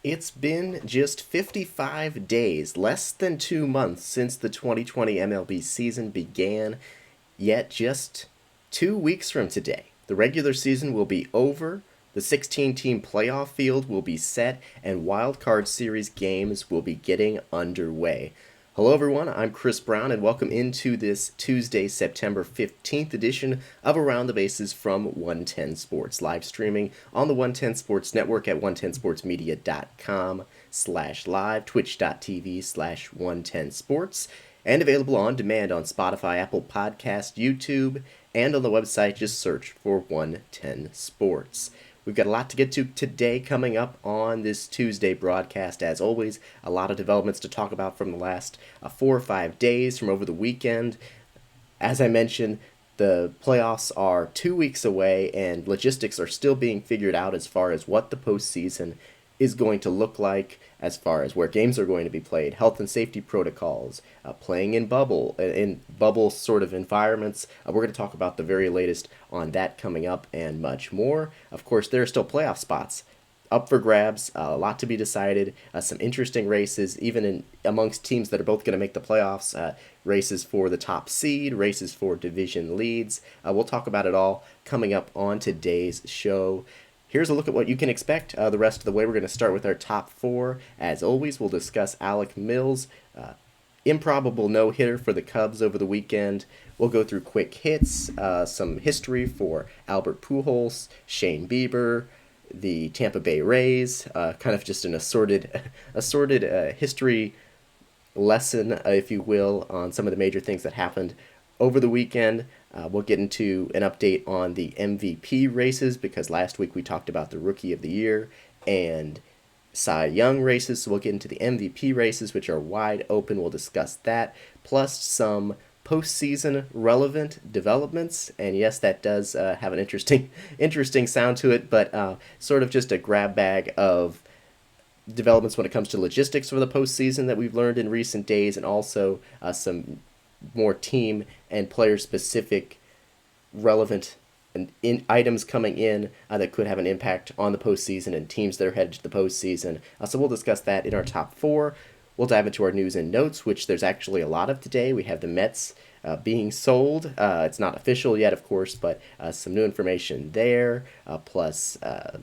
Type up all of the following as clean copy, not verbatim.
It's been just 55 days, less than 2 months since the 2020 MLB season began, yet just 2 weeks from today, the regular season will be over, the 16-team playoff field will be set, and Wild Card Series games will be getting underway. Hello, everyone. I'm Chris Brown, and welcome into this Tuesday, September 15th edition of Around the Bases from 110 Sports, live streaming on the 110 Sports Network at 110sportsmedia.com/live, twitch.tv/110sports, and available on demand on Spotify, Apple Podcast, YouTube, and on the website. Just search for 110 Sports. We've got a lot to get to today coming up on this Tuesday broadcast. As always, a lot of developments to talk about from the last 4 or 5 days from over the weekend. As I mentioned, the playoffs are 2 weeks away, and logistics are still being figured out as far as what the postseason is going to look like, as far as where games are going to be played, health and safety protocols, playing in bubble sort of environments. We're going to talk about the very latest on that coming up and much more. Of course, there are still playoff spots up for grabs, a lot to be decided, some interesting races, even amongst teams that are both going to make the playoffs, races for the top seed, races for division leads. We'll talk about it all coming up on today's show. Here's a look at what you can expect the rest of the way. We're going to start with our top four. As always, we'll discuss Alec Mills' improbable no-hitter for the Cubs over the weekend. We'll go through quick hits, some history for Albert Pujols, Shane Bieber, the Tampa Bay Rays, kind of just an assorted history lesson, if you will, on some of the major things that happened over the weekend. We'll get into an update on the MVP races, because last week we talked about the Rookie of the Year and Cy Young races, so we'll get into the MVP races, which are wide open. We'll discuss that, plus some postseason-relevant developments, and yes, that does have an interesting sound to it, but sort of just a grab bag of developments when it comes to logistics for the postseason that we've learned in recent days, and also some more team and player specific relevant items coming in that could have an impact on the postseason and teams that are headed to the postseason. So we'll discuss that in our top four. We'll dive into our news and notes, which there's actually a lot of today. We have the Mets being sold. It's not official yet, of course, but some new information there, plus a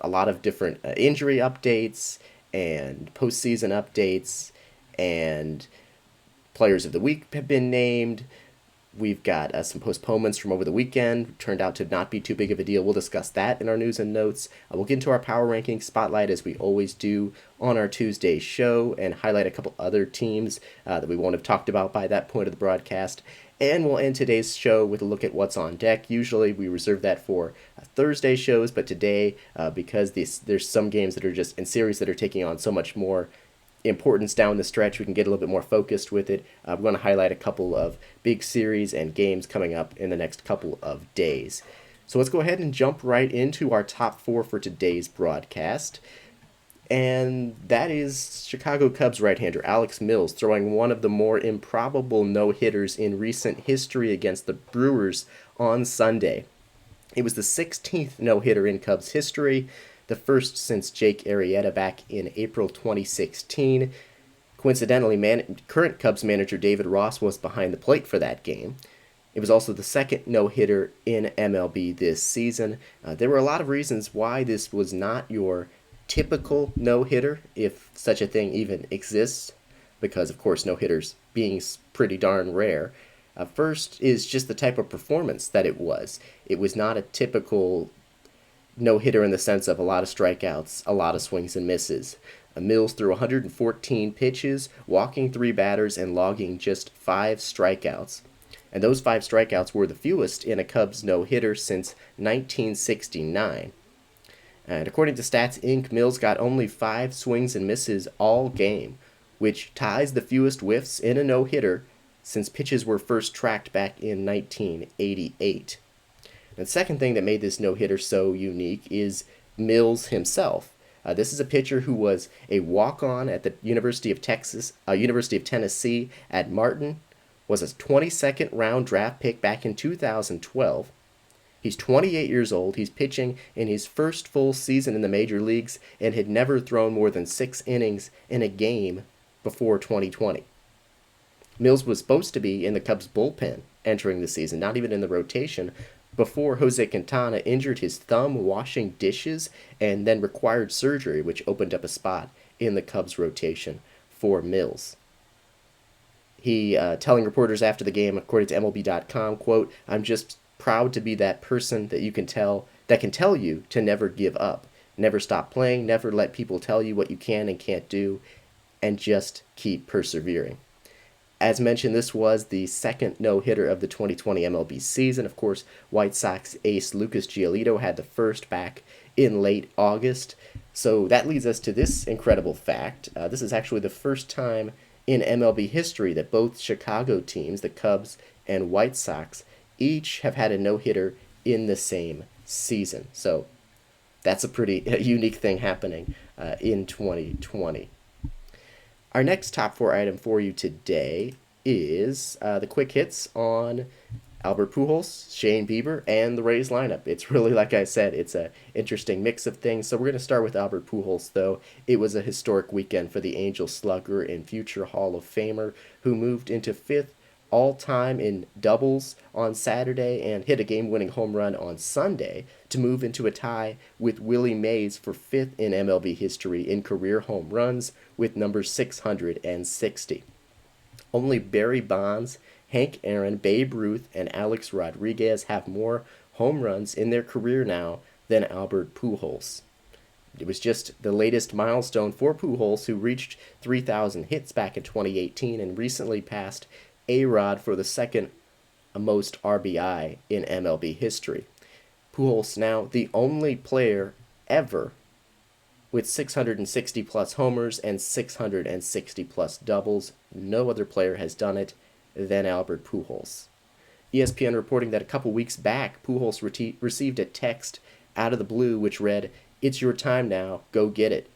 lot of different injury updates and postseason updates, and Players of the Week have been named. We've got some postponements from over the weekend. Turned out to not be too big of a deal. We'll discuss that in our news and notes. We'll get into our power ranking spotlight, as we always do on our Tuesday show, and highlight a couple other teams that we won't have talked about by that point of the broadcast. And we'll end today's show with a look at what's on deck. Usually we reserve that for Thursday shows, but today, because there's some games that are just in series that are taking on so much more importance down the stretch, we can get a little bit more focused with it. We're going to highlight a couple of big series and games coming up in the next couple of days. So let's go ahead and jump right into our top four for today's broadcast. And that is Chicago Cubs right-hander Alec Mills throwing one of the more improbable no-hitters in recent history against the Brewers on Sunday. It was the 16th no-hitter in Cubs history, the first since Jake Arrieta back in April 2016. Coincidentally, current Cubs manager David Ross was behind the plate for that game. It was also the second no-hitter in MLB this season. There were a lot of reasons why this was not your typical no-hitter, if such a thing even exists, because, of course, no-hitters being pretty darn rare. First is just the type of performance that it was. It was not a typical no-hitter in the sense of a lot of strikeouts, a lot of swings and misses. Mills threw 114 pitches, walking 3 batters, and logging just 5 strikeouts. And those 5 strikeouts were the fewest in a Cubs no-hitter since 1969. And according to Stats Inc., Mills got only 5 swings and misses all game, which ties the fewest whiffs in a no-hitter since pitches were first tracked back in 1988. And the second thing that made this no-hitter so unique is Mills himself. This is a pitcher who was a walk-on at the University of Tennessee at Martin, was a 22nd round draft pick back in 2012. He's 28 years old. He's pitching in his first full season in the major leagues and had never thrown more than 6 innings in a game before 2020. Mills was supposed to be in the Cubs bullpen entering the season, not even in the rotation, before Jose Quintana injured his thumb washing dishes and then required surgery, which opened up a spot in the Cubs rotation for Mills. He, telling reporters after the game, according to MLB.com, quote, "I'm just proud to be that person that can tell you to never give up, never stop playing, never let people tell you what you can and can't do, and just keep persevering." As mentioned, this was the second no-hitter of the 2020 MLB season. Of course, White Sox ace Lucas Giolito had the first back in late August. So that leads us to this incredible fact. This is actually the first time in MLB history that both Chicago teams, the Cubs and White Sox, each have had a no-hitter in the same season. So that's a pretty unique thing happening in 2020. Our next top 4 item for you today is the quick hits on Albert Pujols, Shane Bieber, and the Rays lineup. It's really, like I said, it's an interesting mix of things. So we're going to start with Albert Pujols, though. It was a historic weekend for the Angel slugger and future Hall of Famer, who moved into 5th all-time in doubles on Saturday and hit a game-winning home run on Sunday to move into a tie with Willie Mays for 5th in MLB history in career home runs with number 660. Only Barry Bonds, Hank Aaron, Babe Ruth, and Alex Rodriguez have more home runs in their career now than Albert Pujols. It was just the latest milestone for Pujols, who reached 3,000 hits back in 2018 and recently passed A-Rod for the second most RBI in MLB history. Pujols now the only player ever with 660 plus homers and 660 plus doubles. No other player has done it than Albert Pujols. ESPN reporting that a couple weeks back, Pujols received a text out of the blue which read, "It's your time now, go get it."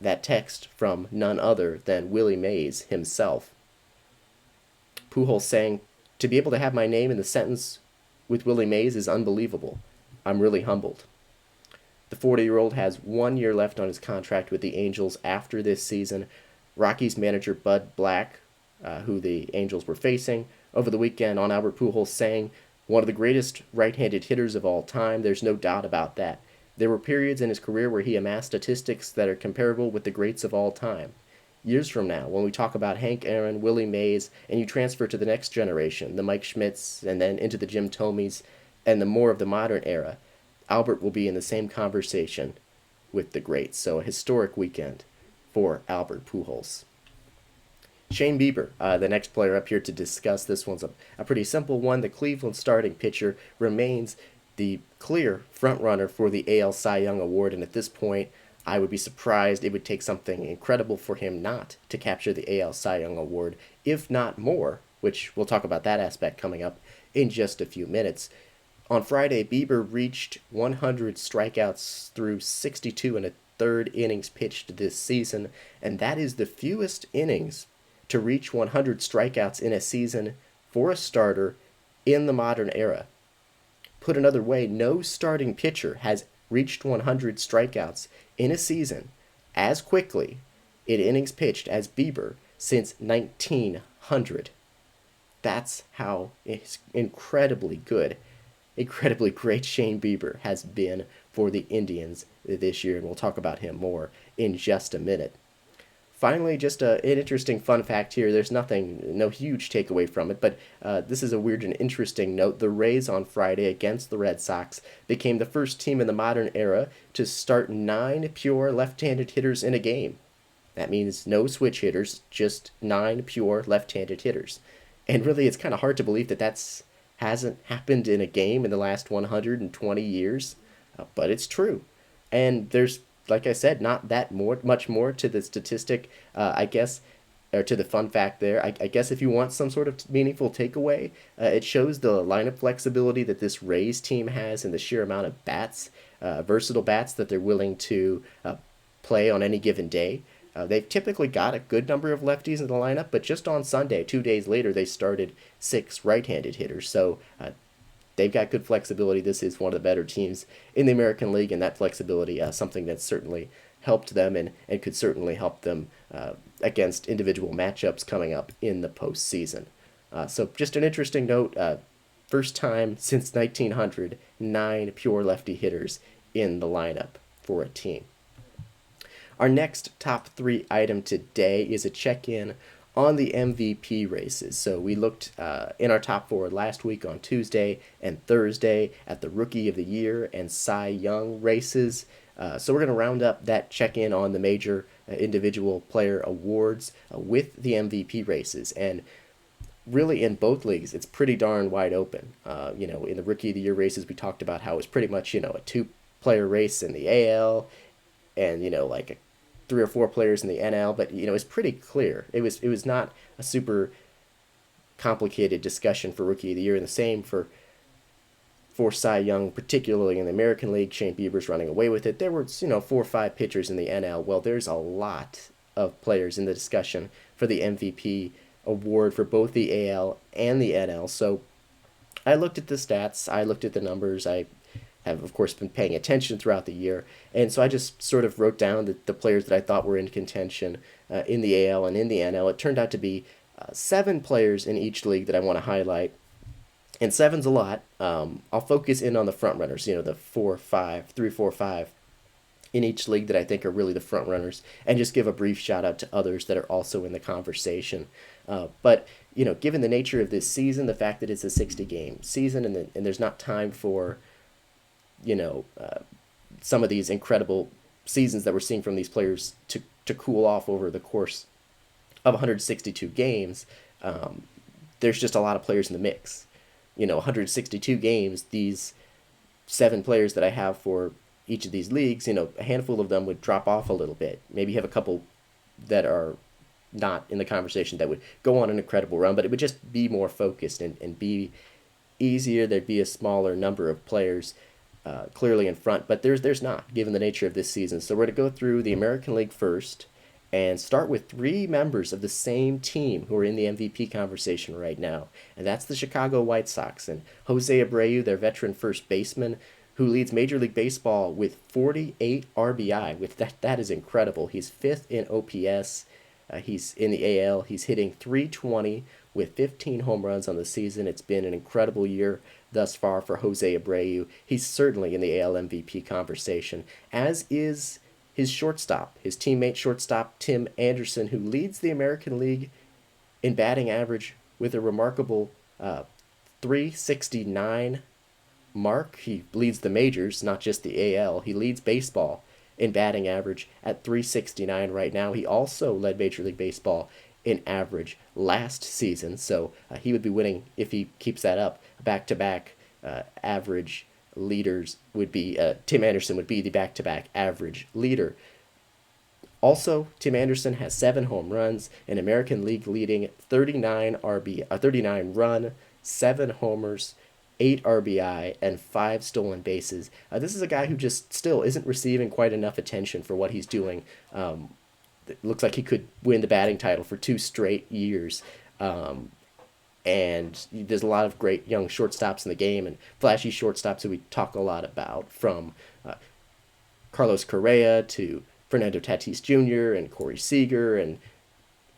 That text from none other than Willie Mays himself. Pujols saying, "To be able to have my name in the sentence with Willie Mays is unbelievable. I'm really humbled." The 40-year-old has 1 year left on his contract with the Angels after this season. Rockies manager Bud Black, who the Angels were facing over the weekend, on Albert Pujols saying, "One of the greatest right-handed hitters of all time, there's no doubt about that. There were periods in his career where he amassed statistics that are comparable with the greats of all time. Years from now, when we talk about Hank Aaron, Willie Mays, and you transfer to the next generation, the Mike Schmidts, and then into the Jim Thomes, and the more of the modern era, Albert will be in the same conversation with the greats." So a historic weekend for Albert Pujols. Shane Bieber, the next player up here to discuss. This one's a pretty simple one. The Cleveland starting pitcher remains the clear frontrunner for the AL Cy Young Award, and at this point, I would be surprised it would take something incredible for him not to capture the AL Cy Young Award, if not more, which we'll talk about that aspect coming up in just a few minutes. On Friday, Bieber reached 100 strikeouts through 62 and a third innings pitched this season, and that is the fewest innings to reach 100 strikeouts in a season for a starter in the modern era. Put another way, no starting pitcher has reached 100 strikeouts in a season as quickly in innings pitched as Bieber since 1900. That's how incredibly great Shane Bieber has been for the Indians this year, and we'll talk about him more in just a minute. Finally, just an interesting fun fact here. There's no huge takeaway from it, but this is a weird and interesting note. The Rays on Friday against the Red Sox became the first team in the modern era to start 9 pure left-handed hitters in a game. That means no switch hitters, just 9 pure left-handed hitters. And really, it's kind of hard to believe that hasn't happened in a game in the last 120 years, but it's true. And there's, like I said, not that much more to the statistic, I guess, or to the fun fact there. I guess if you want some sort of meaningful takeaway, it shows the lineup flexibility that this Rays team has and the sheer amount of bats, versatile bats that they're willing to play on any given day. They've typically got a good number of lefties in the lineup, but just on Sunday, 2 days later, they started 6 right-handed hitters. So they've got good flexibility. This is one of the better teams in the American League, and that flexibility, something that's certainly helped them and could certainly help them against individual matchups coming up in the postseason. So just an interesting note. First time since 1900, 9 pure lefty hitters in the lineup for a team. Our next top 3 item today is a check-in on the MVP races. So we looked in our top 4 last week on Tuesday and Thursday at the Rookie of the Year and Cy Young races. So we're going to round up that check-in on the major individual player awards with the MVP races. And really in both leagues, it's pretty darn wide open. In the Rookie of the Year races, we talked about how it's pretty much, a 2-player race in the AL and, like 3 or 4 players in the NL, but, it's pretty clear. It was not a super complicated discussion for Rookie of the Year, and the same for Cy Young, particularly in the American League. Shane Bieber's running away with it. There were, 4 or 5 pitchers in the NL. Well, there's a lot of players in the discussion for the MVP award for both the AL and the NL. So I looked at the stats, I looked at the numbers, I have, of course, been paying attention throughout the year, and so I just sort of wrote down the players that I thought were in contention in the AL and in the NL. It turned out to be 7 players in each league that I want to highlight, and 7's a lot. I'll focus in on the front runners, the 4, 5, 3, 4, 5 in each league that I think are really the front runners, and just give a brief shout out to others that are also in the conversation. But given the nature of this season, the fact that it's a 60-game season, and there's not time for some of these incredible seasons that we're seeing from these players to cool off over the course of 162 games, there's just a lot of players in the mix. 162 games, these 7 players that I have for each of these leagues, a handful of them would drop off a little bit. Maybe you have a couple that are not in the conversation that would go on an incredible run, but it would just be more focused and be easier. There'd be a smaller number of players clearly in front, but there's not, given the nature of this season. So we're going to go through the American League first and start with 3 members of the same team who are in the MVP conversation right now, and that's the Chicago White Sox and Jose Abreu, their veteran first baseman, who leads Major League Baseball with 48 RBI. With that is incredible. He's 5th in OPS. He's in the AL. He's hitting .320 with 15 home runs on the season. It's been an incredible year thus far for Jose Abreu. He's certainly in the AL MVP conversation, as is his shortstop, his teammate shortstop Tim Anderson, who leads the American League in batting average with a remarkable .369 mark. He leads the majors, not just the AL. He leads baseball in batting average at .369 right now. He also led Major League Baseball in average last season, so he would be winning, if he keeps that up, back-to-back average leaders would be, Tim Anderson would be the back-to-back average leader. Also, Tim Anderson has 7 home runs, an American League leading 39 run, 7 homers, 8 RBI, and 5 stolen bases. This is a guy who just still isn't receiving quite enough attention for what he's doing. It looks like he could win the batting title for 2 straight years. And there's a lot of great young shortstops in the game, and flashy shortstops who we talk a lot about, from Carlos Correa to Fernando Tatis Jr. and Corey Seager and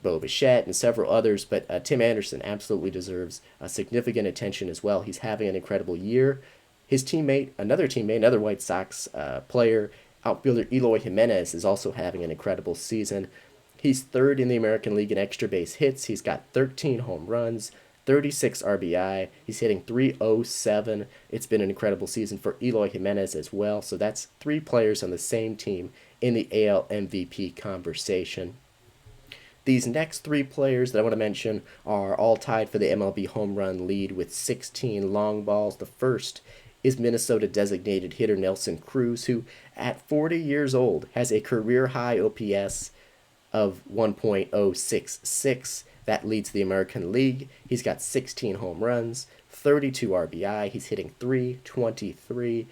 Bo Bichette and several others, but Tim Anderson absolutely deserves significant attention as well. He's having an incredible year. His teammate, another White Sox player, outfielder Eloy Jimenez, is also having an incredible season. He's 3rd in the American League in extra base hits. He's got 13 home runs, 36 RBI. He's hitting .307. It's been an incredible season for Eloy Jimenez as well. So that's 3 players on the same team in the AL MVP conversation. These next 3 players that I want to mention are all tied for the MLB home run lead with 16 long balls. The first is Minnesota designated hitter Nelson Cruz, who at 40 years old has a career-high OPS of 1.066. That leads the American League. He's got 16 home runs, 32 RBI. He's hitting .323.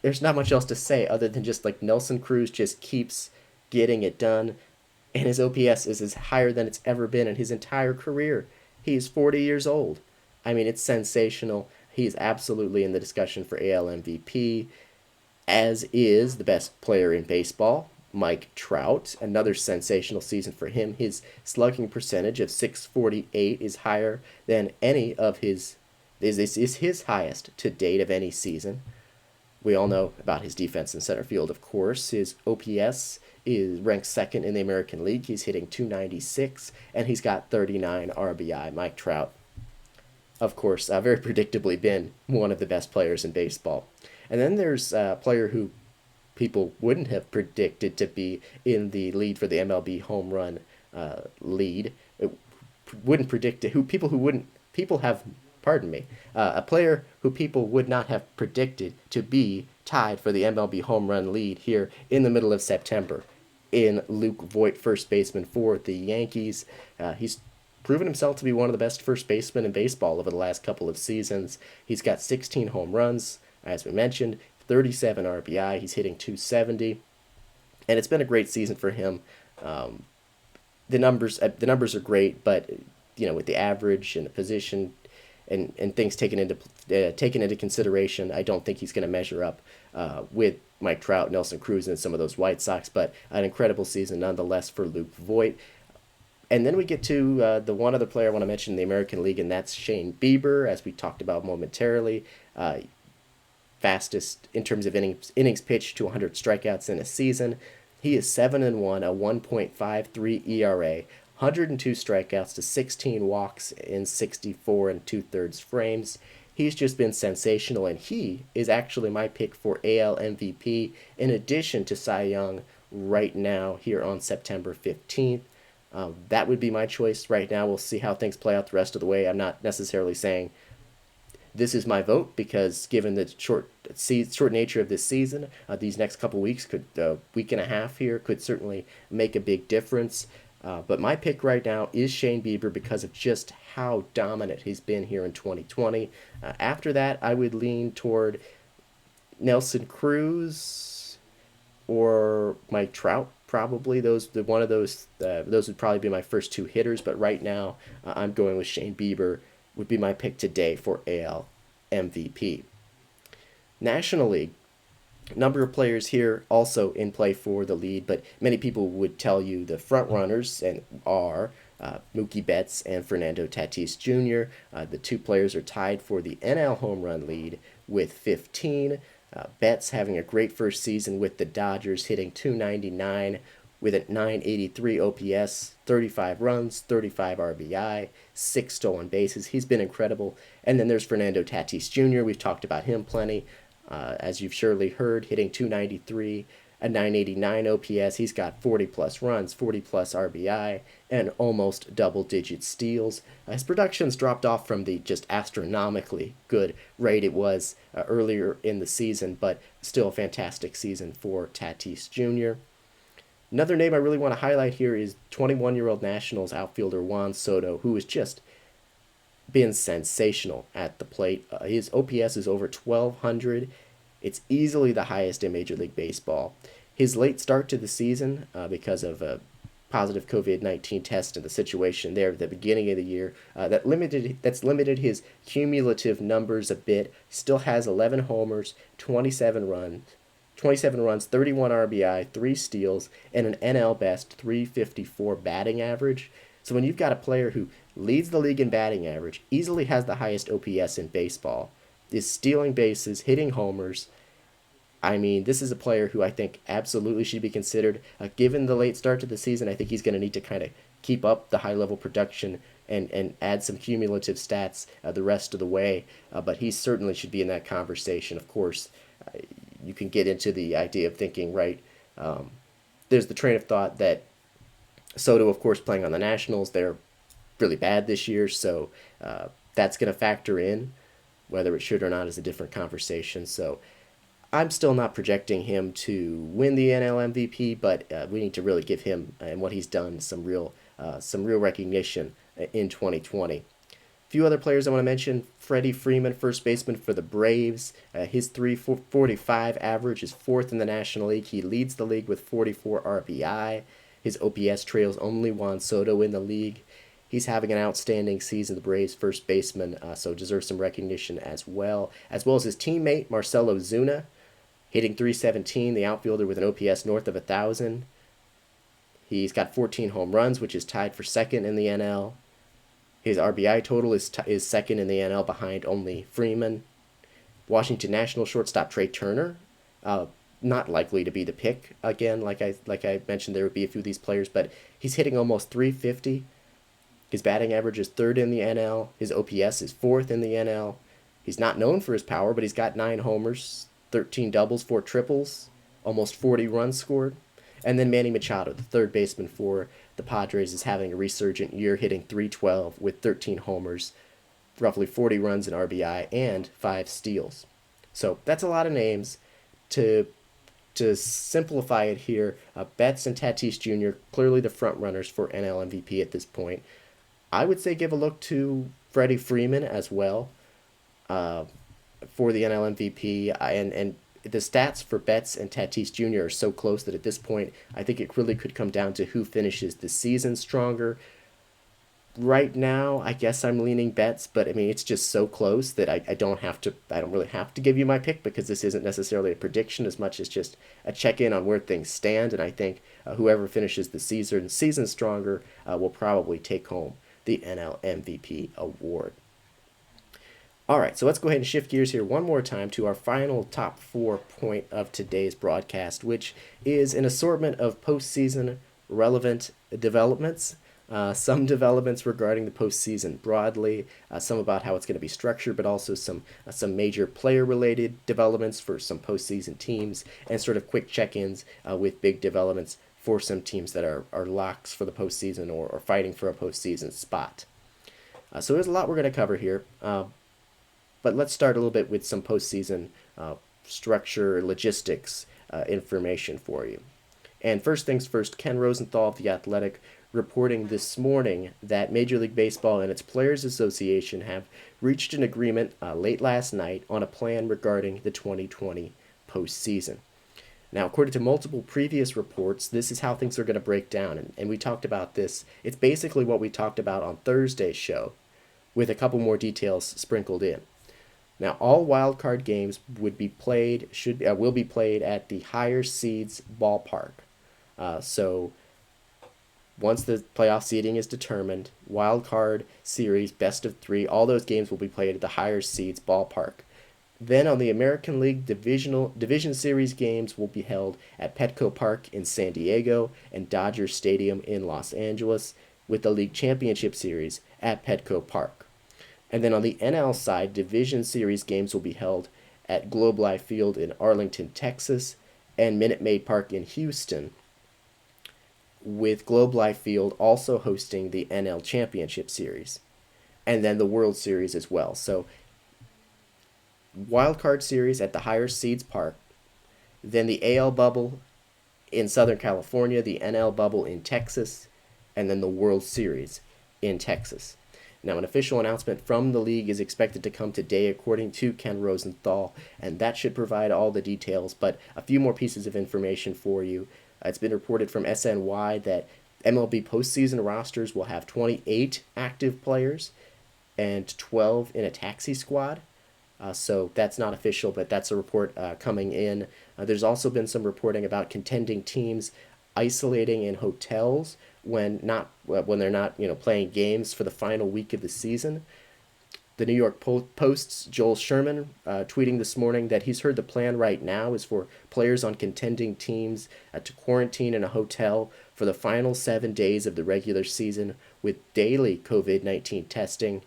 There's not much else to say other than just like Nelson Cruz just keeps getting it done, and his OPS is higher than it's ever been in his entire career. He's 40 years old. I mean, it's sensational. He's absolutely in the discussion for AL MVP, as is the best player in baseball, Mike Trout. Another sensational season for him. His slugging percentage of .648 is higher than any of his is his highest to date of any season. We all know about his defense in center field, of course. His OPS is ranked second in the American League. He's hitting .296, and he's got 39 RBI. Mike Trout, of course, very predictably been one of the best players in baseball. And then there's a player who people wouldn't have predicted to be in the lead for the MLB home run lead. It wouldn't predict it. People have, pardon me, a player who people would not have predicted to be tied for the MLB home run lead here in the middle of September in Luke Voit, first baseman for the Yankees. He's proven himself to be one of the best first basemen in baseball over the last couple of seasons. He's got 16 home runs, as we mentioned, 37 RBI. He's hitting .270, and it's been a great season for him. The numbers are great, but with the average and the position and things taken into consideration, I don't think he's going to measure up with Mike Trout, Nelson Cruz, and some of those White Sox. But an incredible season nonetheless for Luke Voit. And then we get to the one other player I want to mention in the American League, and that's Shane Bieber, as we talked about momentarily. Fastest in terms of innings pitched to 100 strikeouts in a season. He is 7-1, a 1.53 ERA, 102 strikeouts to 16 walks in 64 and 2/3 frames. He's just been sensational, and he is actually my pick for AL MVP in addition to Cy Young right now here on September 15th. That would be my choice right now. We'll see how things play out the rest of the way. I'm not necessarily saying this is my vote because given the short nature of this season, these next couple weeks week and a half here could certainly make a big difference. But my pick right now is Shane Bieber because of just how dominant he's been here in 2020. After that, I would lean toward Nelson Cruz or Mike Trout. Probably one of those would probably be my first two hitters. But right now, I'm going with Shane Bieber. Would be my pick today for AL MVP. National League, number of players here also in play for the lead, but many people would tell you the front runners are Mookie Betts and Fernando Tatis Jr. The two players are tied for the NL home run lead with 15. Betts having a great first season with the Dodgers, hitting .299 with a .983 OPS, 35 runs, 35 RBI, 6 stolen bases. He's been incredible. And then there's Fernando Tatis Jr. We've talked about him plenty. As you've surely heard, hitting .293, a .989 OPS. He's got 40-plus runs, 40-plus RBI, and almost double-digit steals. His production's dropped off from the just astronomically good rate it was earlier in the season, but still a fantastic season for Tatis Jr. Another name I really want to highlight here is 21-year-old Nationals outfielder Juan Soto, who has just been sensational at the plate. His OPS is over 1,200. It's easily the highest in Major League Baseball. His late start to the season, because of a positive COVID-19 test and the situation there at the beginning of the year, that's limited his cumulative numbers a bit. Still has 11 homers, 27 runs, 31 RBI, 3 steals, and an NL best .354 batting average. So when you've got a player who leads the league in batting average, easily has the highest OPS in baseball, is stealing bases, hitting homers, I mean, this is a player who I think absolutely should be considered. Given the late start to the season, I think he's going to need to kind of keep up the high-level production and add some cumulative stats the rest of the way. But he certainly should be in that conversation. Of course, you can get into the idea of thinking, right, there's the train of thought that Soto, of course, playing on the Nationals, they're really bad this year, so that's going to factor in. Whether it should or not is a different conversation. So I'm still not projecting him to win the NL MVP, but we need to really give him and what he's done some real recognition in 2020. A few other players I want to mention: Freddie Freeman, first baseman for the Braves. His .345 average is 4th in the National League. He leads the league with 44 RBI. His OPS trails only Juan Soto in the league. He's having an outstanding season, the Braves' first baseman, so deserves some recognition as well as his teammate Marcell Ozuna, hitting .317, the outfielder with an OPS north of 1,000. He's got 14 home runs, which is tied for second in the NL. His RBI total is second in the NL behind only Freeman. Washington National shortstop Trey Turner, not likely to be the pick again. Like I mentioned, there would be a few of these players, but he's hitting almost .350. His batting average is third in the NL. His OPS is fourth in the NL. He's not known for his power, but he's got 9 homers, 13 doubles, 4 triples, almost 40 runs scored. And then Manny Machado, the third baseman for the Padres, is having a resurgent year, hitting .312 with 13 homers, roughly 40 runs in RBI, and 5 steals. So that's a lot of names. To simplify it here, Betts and Tatis Jr. clearly the front runners for NL MVP at this point. I would say give a look to Freddie Freeman as well for the NL MVP. And the stats for Betts and Tatis Jr. are so close that at this point, I think it really could come down to who finishes the season stronger. Right now, I guess I'm leaning Betts, but I mean it's just so close that I don't really have to give you my pick, because this isn't necessarily a prediction as much as just a check-in on where things stand, and I think whoever finishes the season stronger will probably take home the NL MVP award. All right, so let's go ahead and shift gears here one more time to our final top 4 point of today's broadcast, which is an assortment of postseason relevant developments. Some developments regarding the postseason broadly, some about how it's going to be structured, but also some major player-related developments for some postseason teams, and sort of quick check-ins with big developments for some teams that are locks for the postseason or fighting for a postseason spot. So there's a lot we're going to cover here, but let's start a little bit with some postseason structure, logistics information for you. And first things first, Ken Rosenthal of The Athletic reporting this morning that Major League Baseball and its Players Association have reached an agreement late last night on a plan regarding the 2020 postseason. Now, according to multiple previous reports, this is how things are going to break down, and we talked about this. It's basically what we talked about on Thursday's show, with a couple more details sprinkled in. Now, all wildcard games will be played at the higher seeds ballpark. So once the playoff seeding is determined, wild card series, best of 3, all those games will be played at the higher seeds ballpark. Then on the American League Division Series games will be held at Petco Park in San Diego and Dodger Stadium in Los Angeles, with the League Championship Series at Petco Park. And then on the NL side, Division Series games will be held at Globe Life Field in Arlington, Texas, and Minute Maid Park in Houston, with Globe Life Field also hosting the NL Championship Series, and then the World Series as well. So, wildcard series at the higher seeds park, then the AL bubble in Southern California, the NL bubble in Texas, and then the World Series in Texas. Now, an official announcement from the league is expected to come today, according to Ken Rosenthal, and that should provide all the details, but a few more pieces of information for you. It's been reported from SNY that MLB postseason rosters will have 28 active players and 12 in a taxi squad. So that's not official, but that's a report coming in. There's also been some reporting about contending teams isolating in hotels when they're not playing games for the final week of the season. The New York Post's Joel Sherman tweeting this morning that he's heard the plan right now is for players on contending teams to quarantine in a hotel for the final 7 days of the regular season with daily COVID-19 testing,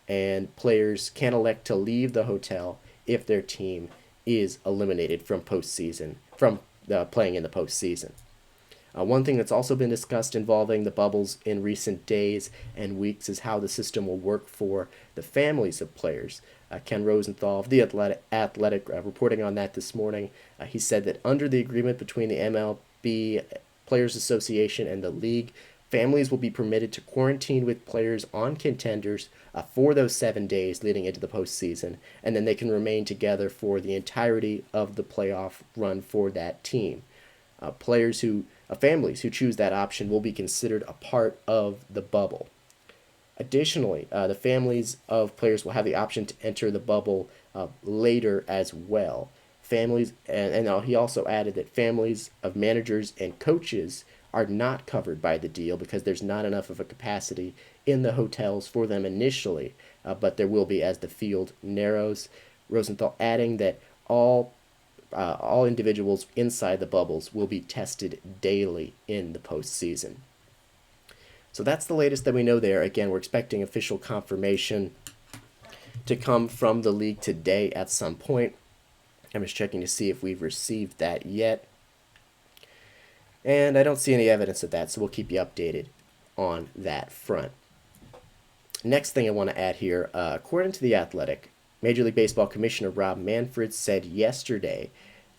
and players can elect to leave the hotel if their team is eliminated from playing in the postseason. One thing that's also been discussed involving the bubbles in recent days and weeks is how the system will work for the families of players. Ken Rosenthal of The Athletic reporting on that this morning. He said that under the agreement between the MLB Players Association and the league, families will be permitted to quarantine with players on contenders for those 7 days leading into the postseason, and then they can remain together for the entirety of the playoff run for that team. Families who choose that option will be considered a part of the bubble. Additionally, the families of players will have the option to enter the bubble later as well. Families, and he also added that families of managers and coaches are not covered by the deal because there's not enough of a capacity in the hotels for them initially, but there will be as the field narrows. Rosenthal adding that all individuals inside the bubbles will be tested daily in the postseason. So that's the latest that we know there. Again, we're expecting official confirmation to come from the league today at some point. I'm just checking to see if we've received that yet. And I don't see any evidence of that, so we'll keep you updated on that front. Next thing I want to add here, according to The Athletic, Major League Baseball Commissioner Rob Manfred said yesterday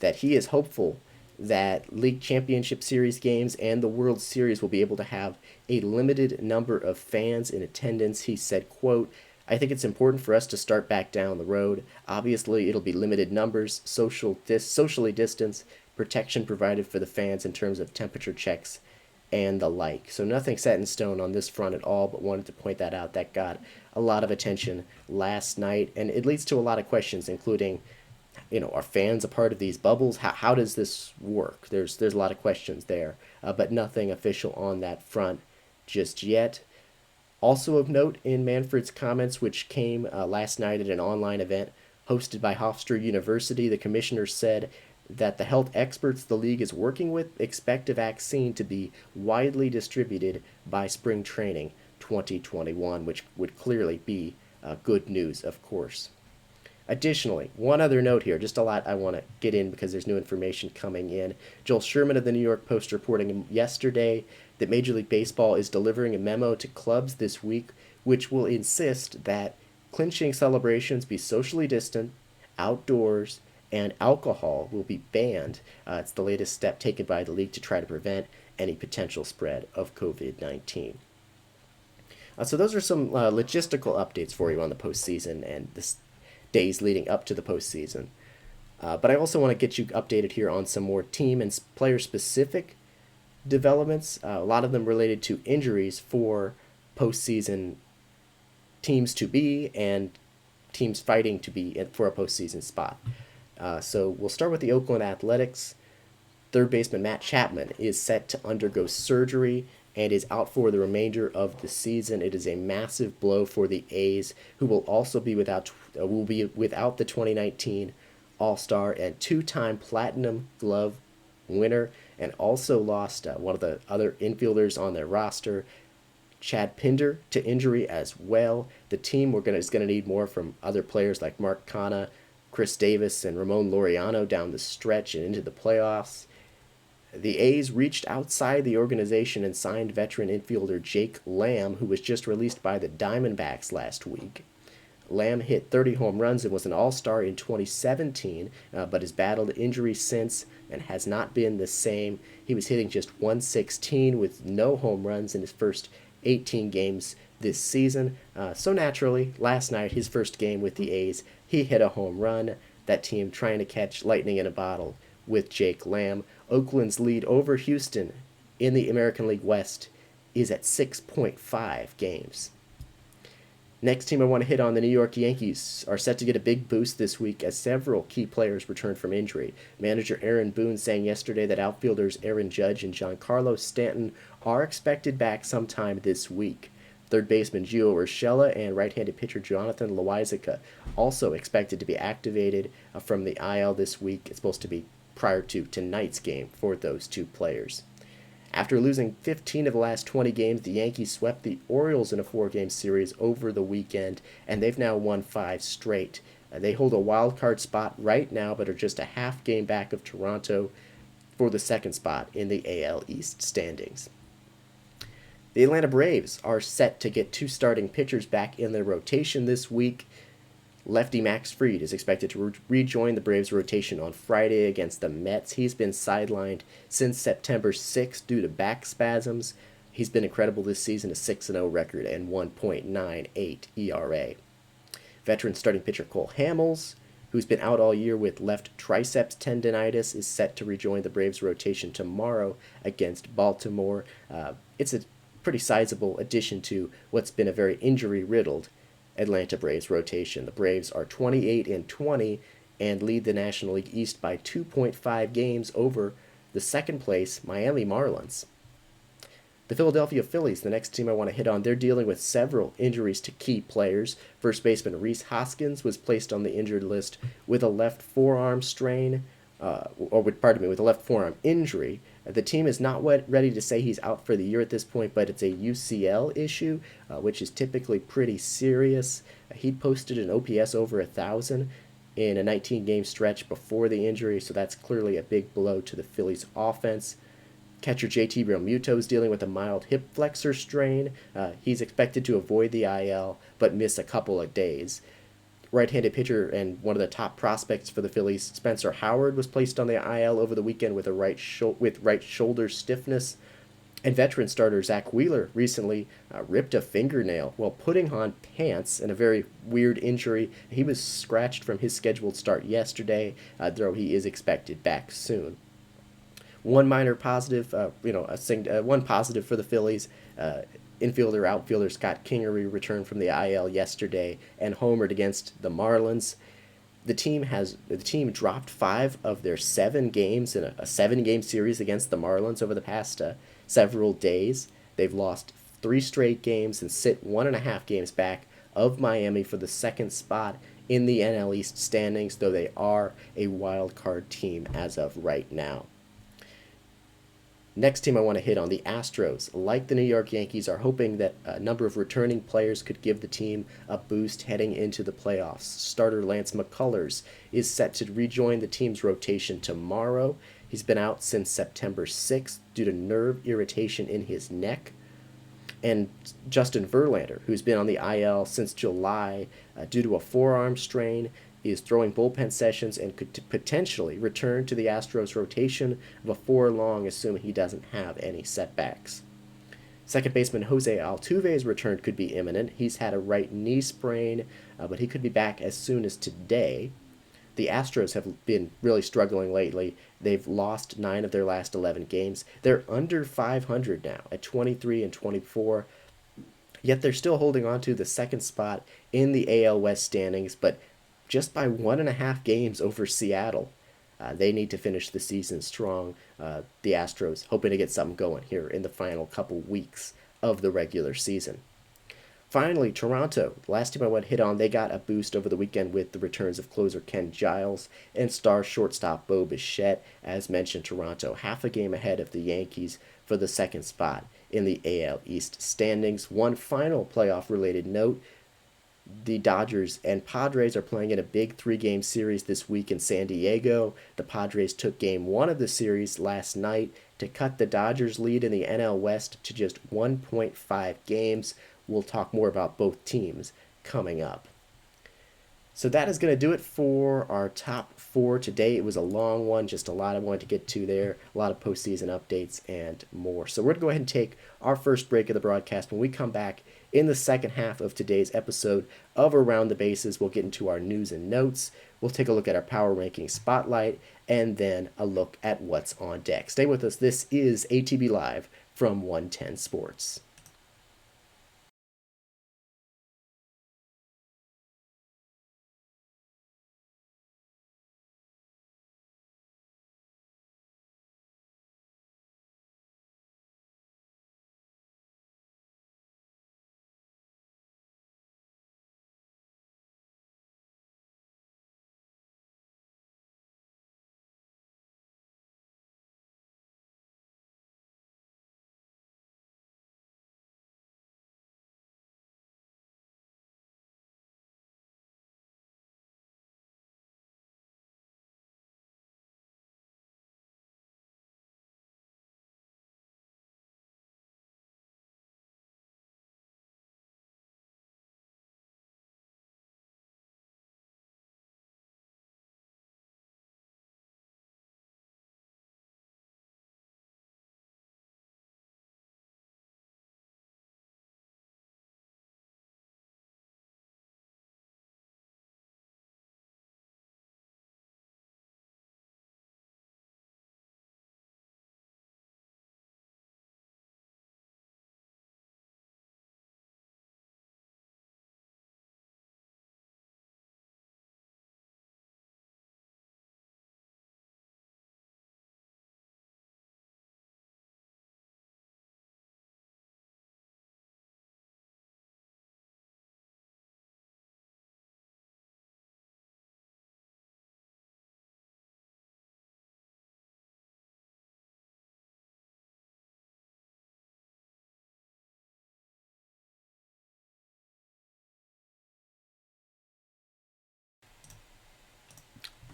that he is hopeful that League Championship Series games and the World Series will be able to have a limited number of fans in attendance. He said, quote, "I think it's important for us to start back down the road. Obviously, it'll be limited numbers, socially distanced, protection provided for the fans in terms of temperature checks and the like." So nothing set in stone on this front at all, but wanted to point that out. That got a lot of attention last night, and it leads to a lot of questions, including, are fans a part of these bubbles? How does this work? There's a lot of questions there, but nothing official on that front just yet. Also of note in Manfred's comments, which came last night at an online event hosted by Hofstra University, the commissioner said that the health experts the league is working with expect a vaccine to be widely distributed by spring training 2021, which would clearly be good news, of course. Additionally, one other note here, just a lot I want to get in because there's new information coming in. Joel Sherman of the New York Post reporting yesterday that Major League Baseball is delivering a memo to clubs this week which will insist that clinching celebrations be socially distant, outdoors, and alcohol will be banned. It's the latest step taken by the league to try to prevent any potential spread of COVID-19. So those are some logistical updates for you on the postseason and the days leading up to the postseason. But I also want to get you updated here on some more team and player-specific developments, a lot of them related to injuries for postseason teams to be and teams fighting to be for a postseason spot. So we'll start with the Oakland Athletics. Third baseman Matt Chapman is set to undergo surgery and is out for the remainder of the season. It is a massive blow for the A's, who will also be without the 2019 All-Star and two-time Platinum Glove winner, and also lost one of the other infielders on their roster, Chad Pinder, to injury as well. The team is going to need more from other players like Mark Canha, Chris Davis, and Ramon Laureano down the stretch and into the playoffs. The A's reached outside the organization and signed veteran infielder Jake Lamb, who was just released by the Diamondbacks last week. Lamb hit 30 home runs and was an All-Star in 2017, but has battled injury since and has not been the same. He was hitting just 116 with no home runs in his first 18 games this season. So naturally, last night, his first game with the A's, he hit a home run. That team trying to catch lightning in a bottle with Jake Lamb. Oakland's lead over Houston in the American League West is at 6.5 games. Next team I want to hit on, the New York Yankees, are set to get a big boost this week as several key players return from injury. Manager Aaron Boone saying yesterday that outfielders Aaron Judge and Giancarlo Stanton are expected back sometime this week. Third baseman Gio Urshela and right-handed pitcher Jonathan Loáisiga also expected to be activated from the IL this week. It's supposed to be prior to tonight's game for those two players. After losing 15 of the last 20 games, the Yankees swept the Orioles in a 4-game series over the weekend, and they've now won 5 straight. They hold a wild card spot right now, but are just a half game back of Toronto for the second spot in the AL East standings. The Atlanta Braves are set to get 2 starting pitchers back in their rotation this week. Lefty Max Fried is expected to rejoin the Braves' rotation on Friday against the Mets. He's been sidelined since September 6th due to back spasms. He's been incredible this season, a 6-0 record and 1.98 ERA. Veteran starting pitcher Cole Hamels, who's been out all year with left triceps tendonitis, is set to rejoin the Braves' rotation tomorrow against Baltimore. It's a pretty sizable addition to what's been a very injury-riddled Atlanta Braves rotation. The Braves are 28-20 and lead the National League East by 2.5 games over the second place Miami Marlins. The Philadelphia Phillies, the next team I want to hit on, they're dealing with several injuries to key players. First baseman Rhys Hoskins was placed on the injured list with a left forearm strain, with a left forearm injury. The team is not ready to say he's out for the year at this point, but it's a UCL issue, which is typically pretty serious. He posted an OPS over 1,000 in a 19-game stretch before the injury, so that's clearly a big blow to the Phillies' offense. Catcher JT Realmuto is dealing with a mild hip flexor strain. He's expected to avoid the IL, but miss a couple of days. Right-handed pitcher and one of the top prospects for the Phillies, Spencer Howard, was placed on the IL over the weekend with right shoulder stiffness. And veteran starter Zach Wheeler recently ripped a fingernail while putting on pants in a very weird injury. He was scratched from his scheduled start yesterday, though he is expected back soon. One minor positive, one positive for the Phillies. Outfielder Scott Kingery returned from the IL yesterday and homered against the Marlins. The team dropped 5 of their 7 games in a 7-game series against the Marlins over the past several days. They've lost 3 straight games and sit 1.5 games back of Miami for the second spot in the NL East standings, though they are a wild card team as of right now. Next team I want to hit on, the Astros. Like the New York Yankees, are hoping that a number of returning players could give the team a boost heading into the playoffs. Starter Lance McCullers is set to rejoin the team's rotation tomorrow. He's been out since September 6th due to nerve irritation in his neck. And Justin Verlander, who's been on the IL since July due to a forearm strain, is throwing bullpen sessions and could potentially return to the Astros rotation before long, assuming he doesn't have any setbacks. Second baseman Jose Altuve's return could be imminent. He's had a right knee sprain, but he could be back as soon as today. The Astros have been really struggling lately. They've lost 9 of their last 11 games. They're under 500 now at 23-24. Yet they're still holding on to the second spot in the AL West standings, but just by 1.5 games over Seattle. They need to finish the season strong. The Astros hoping to get something going here in the final couple weeks of the regular season. Finally, Toronto, the last team I want to hit on, they got a boost over the weekend with the returns of closer Ken Giles and star shortstop Bo Bichette. As mentioned, Toronto half a game ahead of the Yankees for the second spot in the AL East standings. One final playoff-related note, the Dodgers and Padres are playing in a big 3-game series this week in San Diego. The Padres took game 1 of the series last night to cut the Dodgers' lead in the NL West to just 1.5 games. We'll talk more about both teams coming up. So that is going to do it for our top 4 today. It was a long one, just a lot I wanted to get to there, a lot of postseason updates and more. So we're going to go ahead and take our first break of the broadcast. When we come back in the second half of today's episode of Around the Bases, we'll get into our news and notes. We'll take a look at our power ranking spotlight and then a look at what's on deck. Stay with us. This is ATB Live from 110 Sports.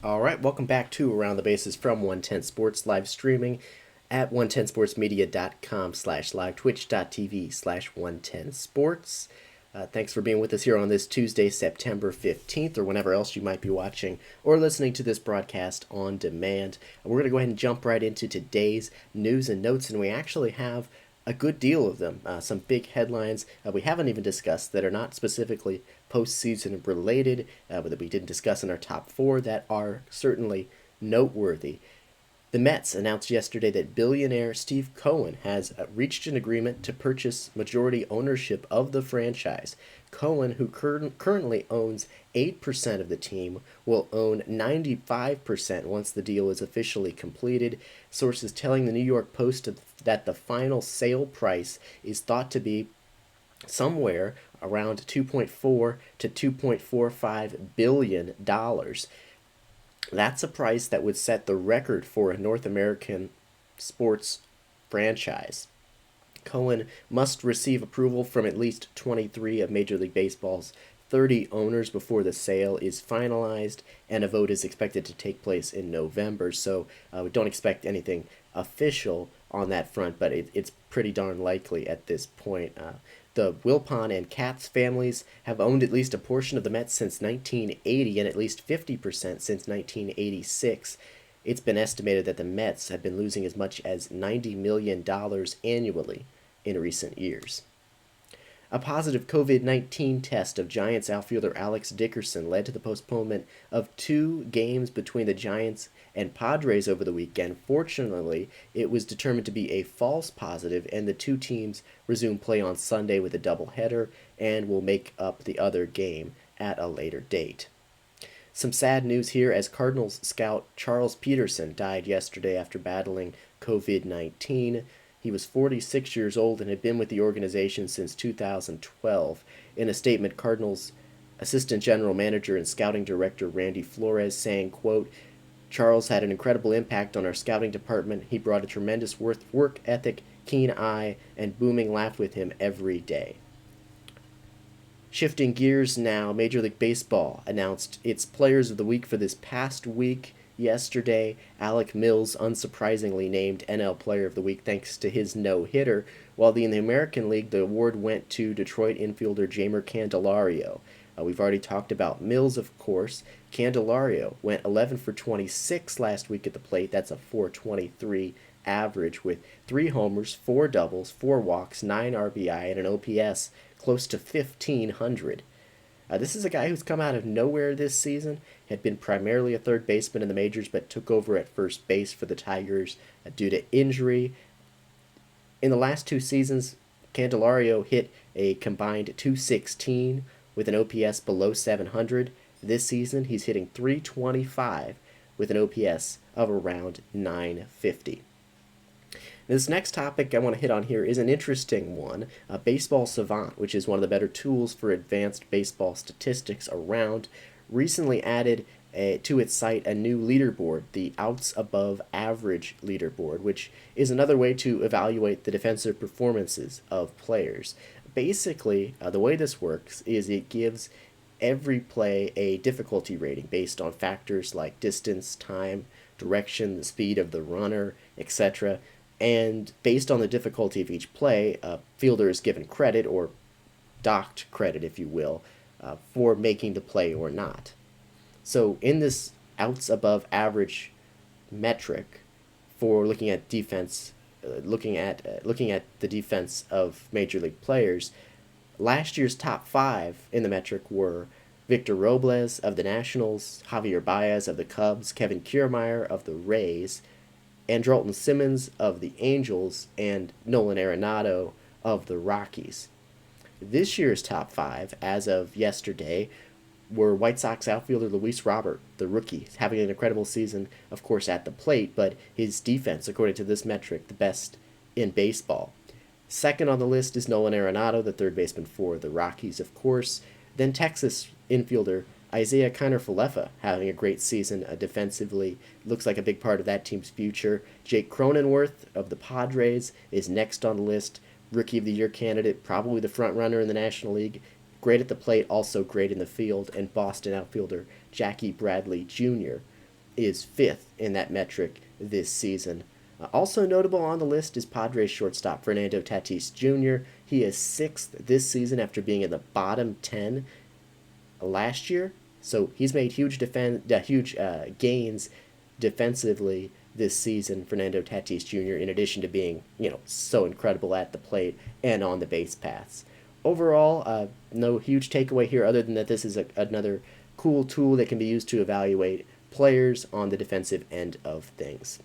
All right, welcome back to Around the Bases from 110 Sports, live streaming at 110sportsmedia.com/live, twitch.tv/110sports. Thanks for being with us here on this Tuesday, September 15th, or whenever else you might be watching or listening to this broadcast on demand. We're going to go ahead and jump right into today's news and notes, and we actually have a good deal of them. Some big headlines we haven't even discussed that are not specifically postseason related, but that we didn't discuss in our top four that are certainly noteworthy. The Mets announced yesterday that billionaire Steve Cohen has reached an agreement to purchase majority ownership of the franchise. Cohen, who currently owns 8% of the team, will own 95% once the deal is officially completed. Sources telling the New York Post that the final sale price is thought to be somewhere around $2.4 to $2.45 billion. That's a price that would set the record for a North American sports franchise. Cohen must receive approval from at least 23 of Major League Baseball's 30 owners before the sale is finalized, and a vote is expected to take place in November. So we don't expect anything official on that front, but it's pretty darn likely at this point. The Wilpon and Katz families have owned at least a portion of the Mets since 1980 and at least 50% since 1986. It's been estimated that the Mets have been losing as much as $90 million annually in recent years. A positive COVID-19 test of Giants outfielder Alex Dickerson led to the postponement of 2 games between the Giants and Padres over the weekend. Fortunately, it was determined to be a false positive, and the 2 teams resume play on Sunday with a doubleheader and will make up the other game at a later date. Some sad news here as Cardinals scout Charles Peterson died yesterday after battling COVID-19. He was 46 years old and had been with the organization since 2012. In a statement, Cardinals Assistant General Manager and Scouting Director Randy Flores saying, quote, "Charles had an incredible impact on our scouting department. He brought a tremendous work ethic, keen eye, and booming laugh with him every day." Shifting gears now, Major League Baseball announced its Players of the Week for this past week. Yesterday, Alec Mills unsurprisingly named NL Player of the Week thanks to his no-hitter, while in the American League, the award went to Detroit infielder Jeimer Candelario. We've already talked about Mills, of course. Candelario went 11 for 26 last week at the plate. That's a .423 average with 3 homers, 4 doubles, 4 walks, 9 RBI, and an OPS close to 1,500. This is a guy who's come out of nowhere this season, had been primarily a third baseman in the majors, but took over at first base for the Tigers due to injury. In the last 2 seasons, Candelario hit a combined .216 with an OPS below 700. This season, he's hitting .325 with an OPS of around 950. This next topic I want to hit on here is an interesting one. Baseball Savant, which is one of the better tools for advanced baseball statistics around, recently added to its site a new leaderboard, the Outs Above Average leaderboard, which is another way to evaluate the defensive performances of players. Basically, the way this works is it gives every play a difficulty rating based on factors like distance, time, direction, the speed of the runner, etc., and based on the difficulty of each play, a fielder is given credit, or docked credit, if you will, for making the play or not. So in this outs above average metric for looking at defense, looking at the defense of major league players, last year's top 5 in the metric were Victor Robles of the Nationals, Javier Baez of the Cubs, Kevin Kiermaier of the Rays, Andrelton Simmons of the Angels, and Nolan Arenado of the Rockies. This year's top 5, as of yesterday, were White Sox outfielder Luis Robert, the rookie, having an incredible season, of course, at the plate, but his defense, according to this metric, the best in baseball. Second on the list is Nolan Arenado, the third baseman for the Rockies, of course. Then Texas infielder Isaiah Kiner-Falefa having a great season defensively. Looks like a big part of that team's future. Jake Cronenworth of the Padres is next on the list. Rookie of the Year candidate, probably the front runner in the National League. Great at the plate, also great in the field. And Boston outfielder Jackie Bradley Jr. is fifth in that metric this season. Also notable on the list is Padres shortstop Fernando Tatis Jr. He is sixth this season after being in the bottom 10 last year. So he's made huge gains defensively this season, Fernando Tatis Jr., in addition to being, so incredible at the plate and on the base paths. Overall, no huge takeaway here other than that this is another cool tool that can be used to evaluate players on the defensive end of things.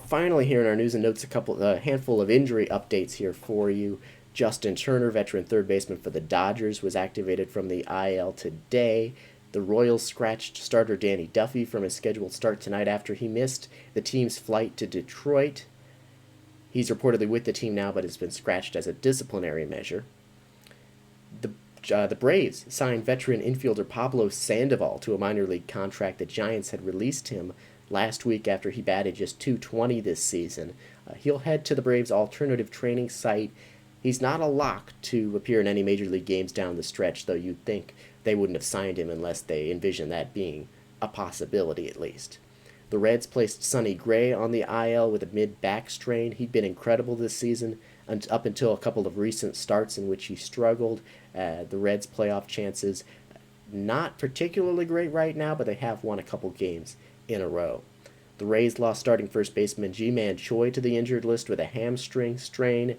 Finally, here in our news and notes, a handful of injury updates here for you. Justin Turner, veteran third baseman for the Dodgers, was activated from the IL today. The Royals scratched starter Danny Duffy from his scheduled start tonight after he missed the team's flight to Detroit. He's reportedly with the team now, but has been scratched as a disciplinary measure. The Braves signed veteran infielder Pablo Sandoval to a minor league contract. The Giants had released him last week after he batted just .220 this season. He'll head to the Braves' alternative training site. He's not a lock to appear in any major league games down the stretch, though you'd think they wouldn't have signed him unless they envision that being a possibility at least. The Reds placed Sonny Gray on the IL with a mid-back strain. He'd been incredible this season up until a couple of recent starts in which he struggled. The Reds' playoff chances not particularly great right now, but they have won a couple games in a row. The Rays lost starting first baseman Ji-Man Choi to the injured list with a hamstring strain.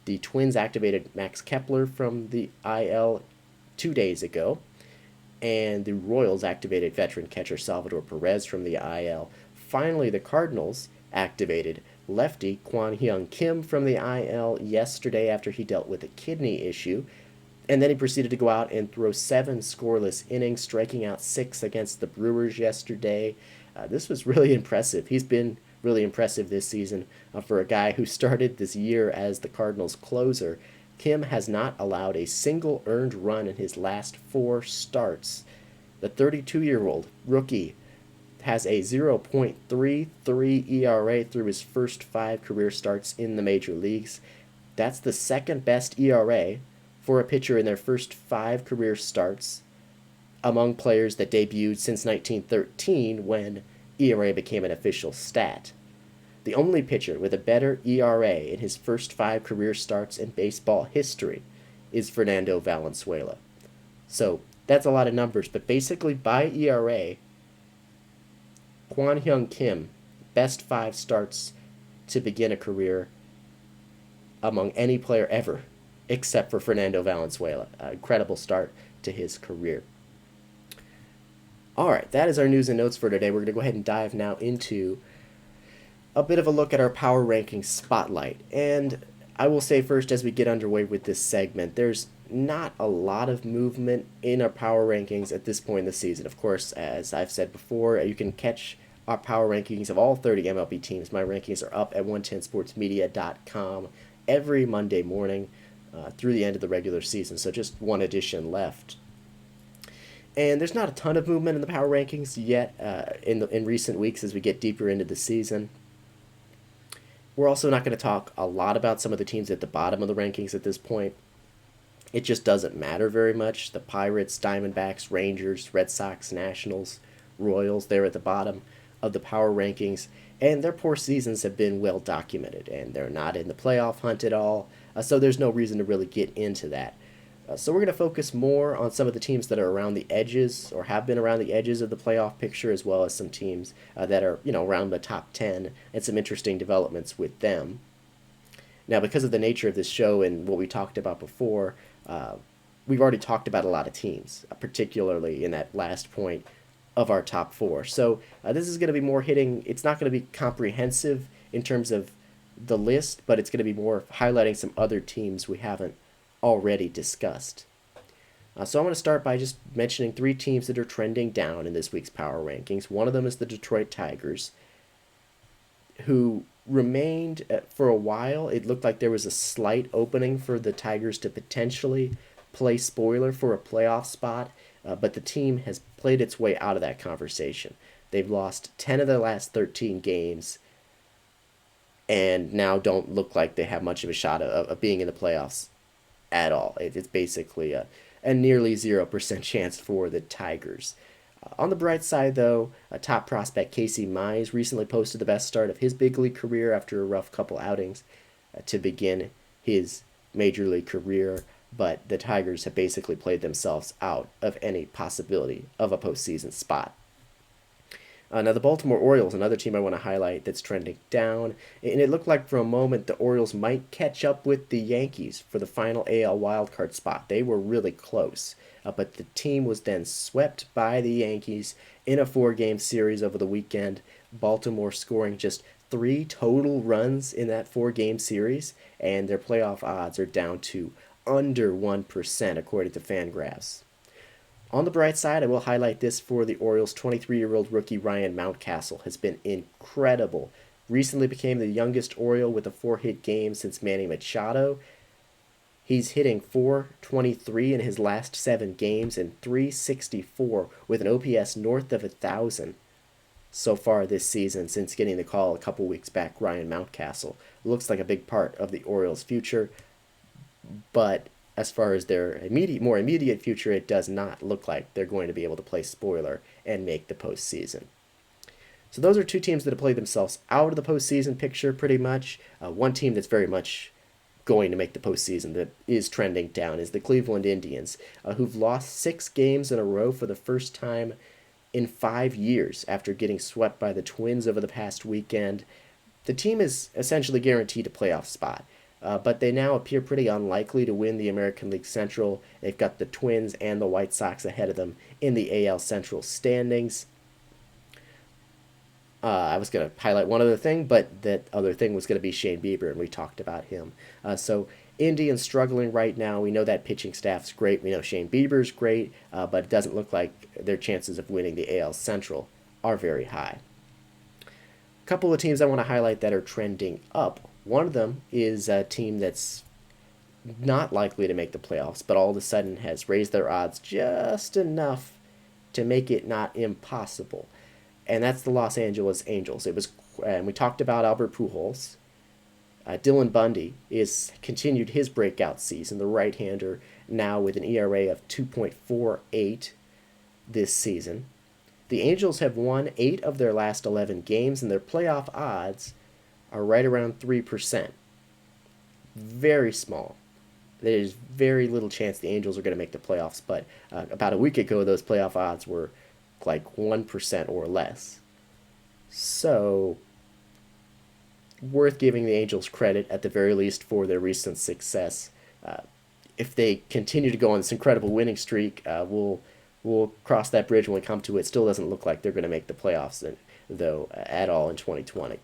The Twins activated Max Kepler from the IL 2 days ago. And the Royals activated veteran catcher Salvador Perez from the IL. Finally, the Cardinals activated lefty Kwon Hyun Kim from the IL yesterday after he dealt with a kidney issue. And then he proceeded to go out and throw 7 scoreless innings, striking out 6 against the Brewers yesterday. This was really impressive. He's been really impressive this season for a guy who started this year as the Cardinals' closer. Kim has not allowed a single earned run in his last 4 starts. The 32-year-old rookie has a 0.33 ERA through his first 5 career starts in the major leagues. That's the second best ERA for a pitcher in their first 5 career starts among players that debuted since 1913 when ERA became an official stat. The only pitcher with a better ERA in his first 5 career starts in baseball history is Fernando Valenzuela. So that's a lot of numbers, but basically by ERA, Kwon Hyun Kim, best 5 starts to begin a career among any player ever, except for Fernando Valenzuela. Incredible start to his career. All right, that is our news and notes for today. We're going to go ahead and dive now into a bit of a look at our power rankings spotlight. And I will say first, as we get underway with this segment, there's not a lot of movement in our power rankings at this point in the season. Of course, as I've said before, you can catch our power rankings of all 30 MLB teams. My rankings are up at 110sportsmedia.com every Monday morning through the end of the regular season. So just one edition left. And there's not a ton of movement in the power rankings yet in recent weeks as we get deeper into the season. We're also not going to talk a lot about some of the teams at the bottom of the rankings at this point. It just doesn't matter very much. The Pirates, Diamondbacks, Rangers, Red Sox, Nationals, Royals, they're at the bottom of the power rankings. And their poor seasons have been well documented, and they're not in the playoff hunt at all. So there's no reason to really get into that. So we're going to focus more on some of the teams that are around the edges or have been around the edges of the playoff picture, as well as some teams that are, around the top 10 and some interesting developments with them. Now, because of the nature of this show and what we talked about before, we've already talked about a lot of teams, particularly in that last point of our top 4. So this is going to be more hitting. It's not going to be comprehensive in terms of the list, but it's going to be more highlighting some other teams we haven't already discussed. So I'm going to start by just mentioning 3 teams that are trending down in this week's power rankings. One of them is the Detroit Tigers, who remained for a while. It looked like there was a slight opening for the Tigers to potentially play spoiler for a playoff spot, but the team has played its way out of that conversation. They've lost 10 of their last 13 games and now don't look like they have much of a shot of being in the playoffs at all. It's basically a nearly 0% chance for the Tigers. On the bright side, though, top prospect Casey Mize recently posted the best start of his big league career after a rough couple outings to begin his major league career, but the Tigers have basically played themselves out of any possibility of a postseason spot. Now, the Baltimore Orioles, another team I want to highlight that's trending down, and it looked like for a moment the Orioles might catch up with the Yankees for the final AL wildcard spot. They were really close, but the team was then swept by the Yankees in a 4-game series over the weekend. Baltimore scoring just 3 total runs in that 4-game series, and their playoff odds are down to under 1% according to Fangraphs. On the bright side, I will highlight this for the Orioles. 23-year-old rookie Ryan Mountcastle has been incredible. Recently became the youngest Oriole with a 4-hit game since Manny Machado. He's hitting .423 in his last 7 games and .364 with an OPS north of 1,000 so far this season since getting the call a couple weeks back. Ryan Mountcastle looks like a big part of the Orioles' future, but as far as their more immediate future, it does not look like they're going to be able to play spoiler and make the postseason. So those are 2 teams that have played themselves out of the postseason picture pretty much. One team that's very much going to make the postseason that is trending down is the Cleveland Indians, who've lost 6 games in a row for the first time in 5 years after getting swept by the Twins over the past weekend. The team is essentially guaranteed a playoff spot. But they now appear pretty unlikely to win the American League Central. They've got the Twins and the White Sox ahead of them in the AL Central standings. I was going to highlight one other thing, but that other thing was going to be Shane Bieber, and we talked about him. So Indians struggling right now. We know that pitching staff's great. We know Shane Bieber's great, but it doesn't look like their chances of winning the AL Central are very high. A couple of teams I want to highlight that are trending up. One of them is a team that's not likely to make the playoffs, but all of a sudden has raised their odds just enough to make it not impossible. And that's the Los Angeles Angels. And we talked about Albert Pujols. Dylan Bundy is continued his breakout season, the right-hander, now with an ERA of 2.48 this season. The Angels have won 8 of their last 11 games, and their playoff odds are right around 3%. Very small. There's very little chance the Angels are going to make the playoffs, but about a week ago, those playoff odds were like 1% or less. So, worth giving the Angels credit, at the very least, for their recent success. If they continue to go on this incredible winning streak, we'll cross that bridge when we come to it. Still doesn't look like they're going to make the playoffs, though, at all in 2020.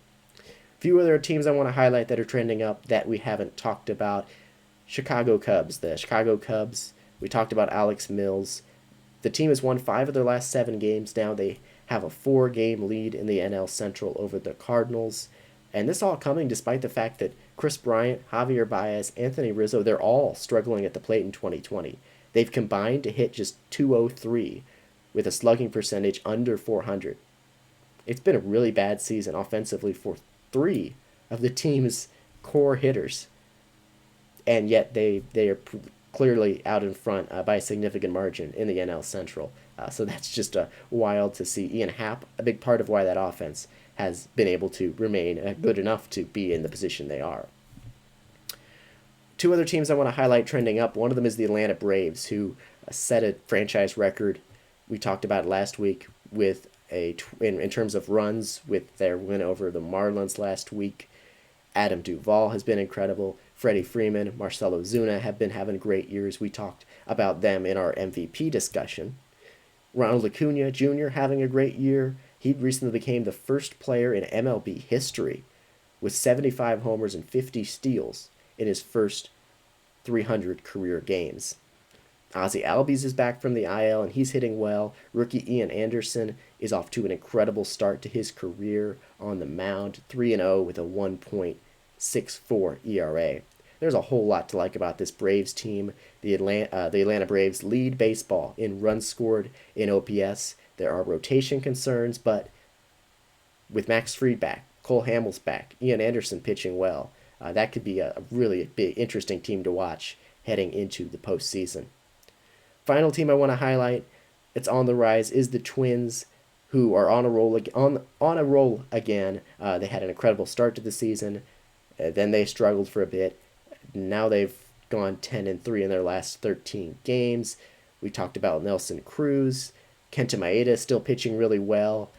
Few other teams I want to highlight that are trending up that we haven't talked about. Chicago Cubs. The Chicago Cubs, we talked about Alec Mills. The team has won 5 of their last 7 games now. They have a 4-game lead in the NL Central over the Cardinals. And this all coming despite the fact that Chris Bryant, Javier Baez, Anthony Rizzo, they're all struggling at the plate in 2020. They've combined to hit just .203 with a slugging percentage under .400. It's been a really bad season offensively for 3 of the team's core hitters, and yet they are clearly out in front by a significant margin in the NL Central. So that's just wild to see. Ian Happ, a big part of why that offense has been able to remain good enough to be in the position they are. 2 other teams I want to highlight trending up. One of them is the Atlanta Braves, who set a franchise record. We talked about it last week with in terms of runs with their win over the Marlins last week. Adam Duvall has been incredible. Freddie Freeman, Marcell Ozuna have been having great years. We talked about them in our MVP discussion. Ronald Acuna Jr. having a great year. He recently became the first player in MLB history with 75 homers and 50 steals in his first 300 career games. Ozzie Albies is back from the IL, and he's hitting well. Rookie Ian Anderson is off to an incredible start to his career on the mound, 3-0 with a 1.64 ERA. There's a whole lot to like about this Braves team. The Atlanta Braves lead baseball in runs scored in OPS. There are rotation concerns, but with Max Fried back, Cole Hamels back, Ian Anderson pitching well, that could be a really big, interesting team to watch heading into the postseason. Final team I want to highlight, it's on the rise is the Twins, who are on a roll on a roll again. They had an incredible start to the season, then they struggled for a bit. Now they've gone 10-3 in their last 13 games. We talked about Nelson Cruz, Kenta Maeda still pitching really well,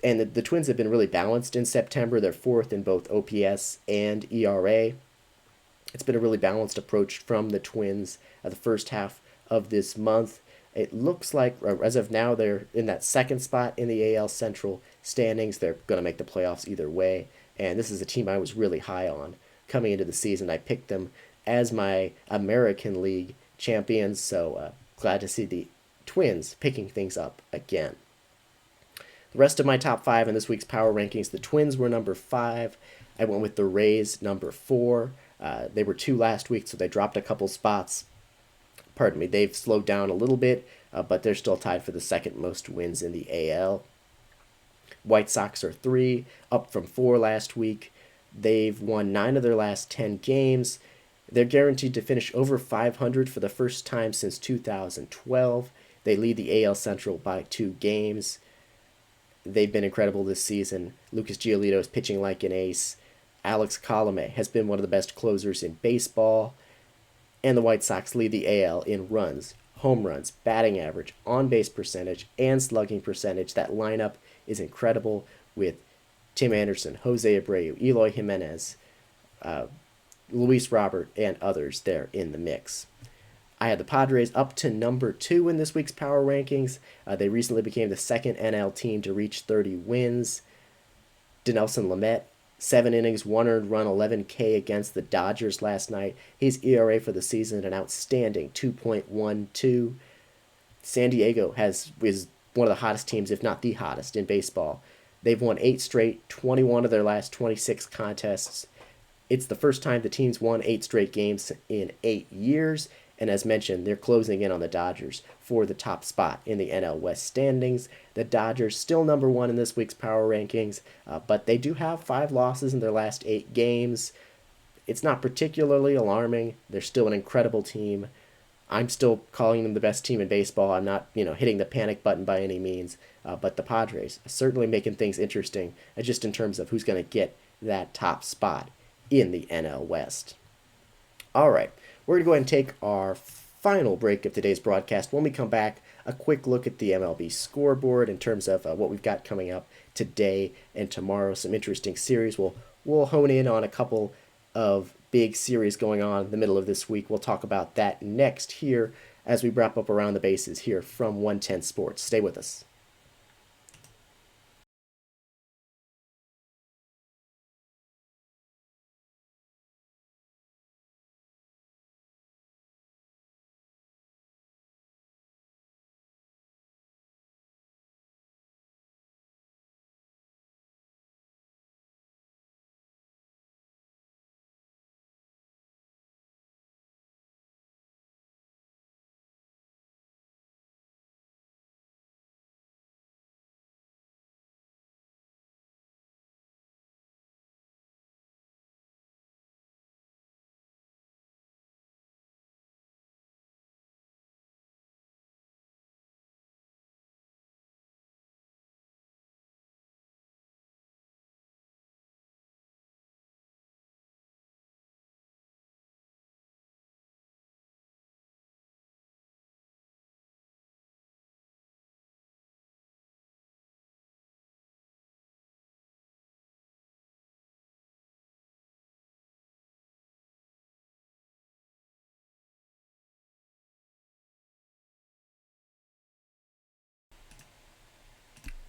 and the Twins have been really balanced in September. They're fourth in both OPS and ERA. It's been a really balanced approach from the Twins the first half of this month. It looks like, as of now, they're in that second spot in the AL Central standings. They're going to make the playoffs either way. And this is a team I was really high on coming into the season. I picked them as my American League champions, so glad to see the Twins picking things up again. The rest of my top five in this week's power rankings, the Twins were number 5. I went with the Rays number 4. They were 2 last week, so they dropped a couple spots. Pardon me, they've slowed down a little bit, but they're still tied for the second most wins in the AL. White Sox are 3, up from 4 last week. They've won 9 of their last 10 games. They're guaranteed to finish over 500 for the first time since 2012. They lead the AL Central by 2 games. They've been incredible this season. Lucas Giolito is pitching like an ace. Alex Colomé has been one of the best closers in baseball. And the White Sox lead the AL in runs, home runs, batting average, on-base percentage, and slugging percentage. That lineup is incredible with Tim Anderson, Jose Abreu, Eloy Jimenez, Luis Robert, and others there in the mix. I had the Padres up to number 2 in this week's power rankings. They recently became the second NL team to reach 30 wins. Dinelson Lamet, 7 innings, 1 earned run, 11K against the Dodgers last night. His ERA for the season, an outstanding 2.12. San Diego is one of the hottest teams, if not the hottest, in baseball. They've won 8 straight, 21 of their last 26 contests. It's the first time the team's won 8 straight games in 8 years. And as mentioned, they're closing in on the Dodgers for the top spot in the NL West standings. The Dodgers still number 1 in this week's power rankings, but they do have 5 losses in their last 8 games. It's not particularly alarming. They're still an incredible team. I'm still calling them the best team in baseball. I'm not, hitting the panic button by any means. But the Padres are certainly making things interesting, just in terms of who's going to get that top spot in the NL West. All right. We're going to go ahead and take our final break of today's broadcast. When we come back, a quick look at the MLB scoreboard in terms of what we've got coming up today and tomorrow. Some interesting series. We'll hone in on a couple of big series going on in the middle of this week. We'll talk about that next here as we wrap up Around the Bases here from 110 Sports. Stay with us.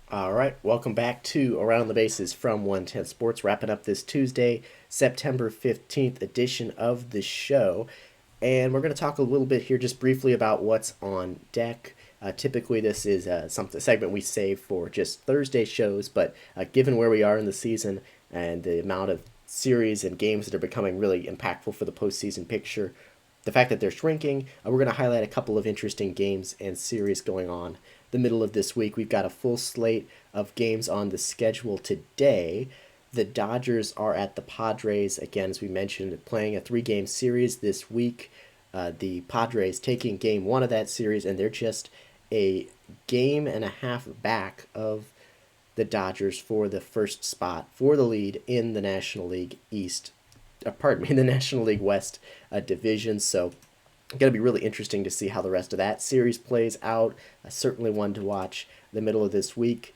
All right, welcome back to Around the Bases from 110 Sports, wrapping up this Tuesday, September 15th edition of the show. And we're going to talk a little bit here just briefly about what's on deck. Typically, this is a segment we save for just Thursday shows, but given where we are in the season and the amount of series and games that are becoming really impactful for the postseason picture, the fact that they're shrinking, we're going to highlight a couple of interesting games and series going on the middle of this week. We've got a full slate of games on the schedule today. The Dodgers are at the Padres, again, as we mentioned, playing a 3-game series this week. The Padres taking game 1 of that series, and they're just a game and a half back of the Dodgers for the first spot for the lead in the National League East. The National League West division. So going to be really interesting to see how the rest of that series plays out. Certainly one to watch the middle of this week.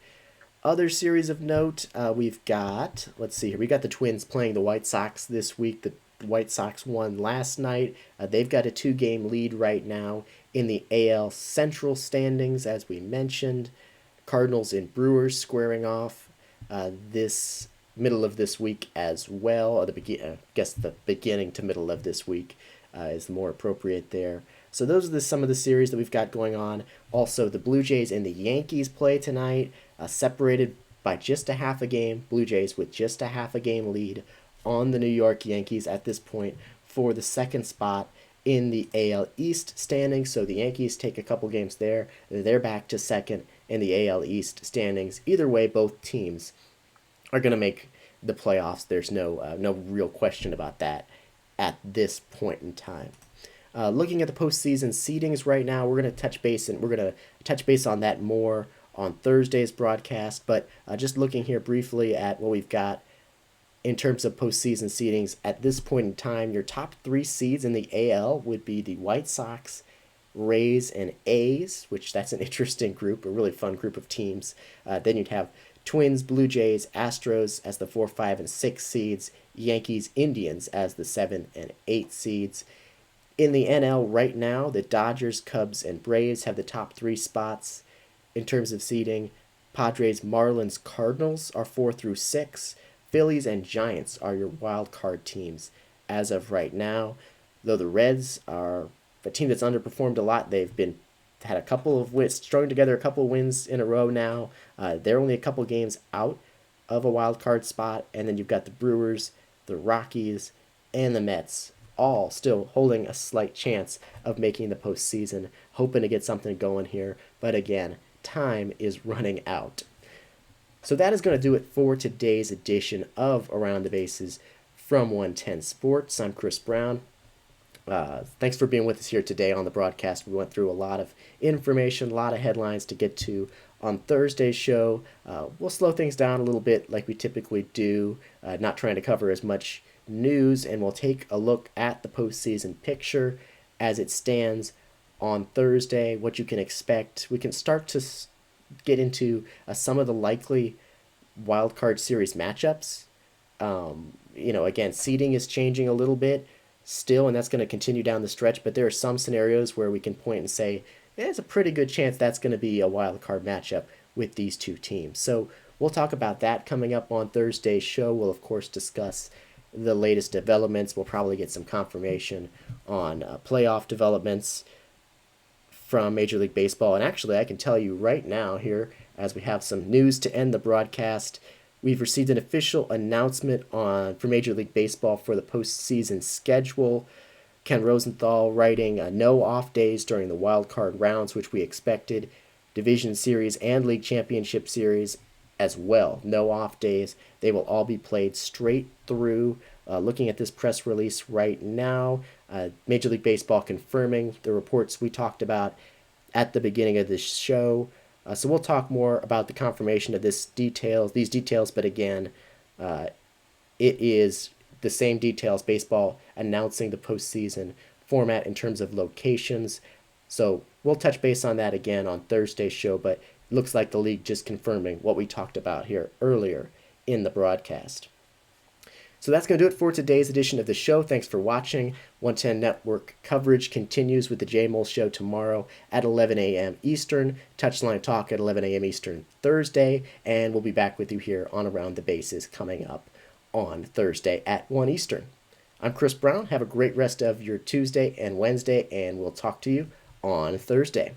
Other series of note, we've got, let's see here, we got the Twins playing the White Sox this week. The White Sox won last night. They've got a 2-game lead right now in the AL Central standings, as we mentioned. Cardinals and Brewers squaring off this middle of this week as well. Or I guess the beginning to middle of this week is more appropriate there. So those are some of the series that we've got going on. Also, the Blue Jays and the Yankees play tonight, separated by just a half a game. Blue Jays with just a half a game lead on the New York Yankees at this point for the second spot in the AL East standings. So the Yankees take a couple games there. They're back to second in the AL East standings. Either way, both teams are going to make the playoffs. There's no real question about that at this point in time. Looking at the postseason seedings right now, we're going to touch base on that more on Thursday's broadcast. But just looking here briefly at what we've got in terms of postseason seedings at this point in time, your top 3 seeds in the AL would be the White Sox, Rays, and A's, which that's an interesting group, a really fun group of teams. Then you'd have Twins, Blue Jays, Astros as the 4, 5, and 6 seeds, Yankees, Indians as the 7 and 8 seeds. In the NL right now, the Dodgers, Cubs, and Braves have the top 3 spots in terms of seeding. Padres, Marlins, Cardinals are 4 through 6. Phillies and Giants are your wild card teams as of right now. Though the Reds are a team that's underperformed a lot, they've had a couple of wins, strung together a couple of wins in a row now. They're only a couple games out of a wild card spot, and then you've got the Brewers, the Rockies, and the Mets, all still holding a slight chance of making the postseason, hoping to get something going here. But again, time is running out. So that is going to do it for today's edition of Around the Bases from 110 Sports. I'm Chris Brown. Thanks for being with us here today on the broadcast. We went through a lot of information, a lot of headlines to get to on Thursday's show. We'll slow things down a little bit like we typically do, not trying to cover as much news, and we'll take a look at the postseason picture as it stands on Thursday, what you can expect. We can start to get into some of the likely wild card series matchups. Again, seeding is changing a little bit still, and that's going to continue down the stretch, but there are some scenarios where we can point and say there's a pretty good chance that's going to be a wild card matchup with these two teams. So we'll talk about that coming up on Thursday's show. We'll, of course, discuss the latest developments. We'll probably get some confirmation on playoff developments from Major League Baseball. And actually, I can tell you right now here, as we have some news to end the broadcast, we've received an official announcement for Major League Baseball for the postseason schedule. Ken Rosenthal writing no off days during the wild card rounds, which we expected. Division Series and League Championship Series as well. No off days. They will all be played straight through. Looking at this press release right now, Major League Baseball confirming the reports we talked about at the beginning of this show. So we'll talk more about the confirmation of these details, but again, it is the same details, baseball announcing the postseason format in terms of locations. So we'll touch base on that again on Thursday's show, but it looks like the league just confirming what we talked about here earlier in the broadcast. So that's going to do it for today's edition of the show. Thanks for watching. 110 Network coverage continues with the J Mole Show tomorrow at 11 a.m. Eastern. Touchline Talk at 11 a.m. Eastern Thursday. And we'll be back with you here on Around the Bases coming up on Thursday at 1 Eastern. I'm Chris Brown. Have a great rest of your Tuesday and Wednesday, and we'll talk to you on Thursday.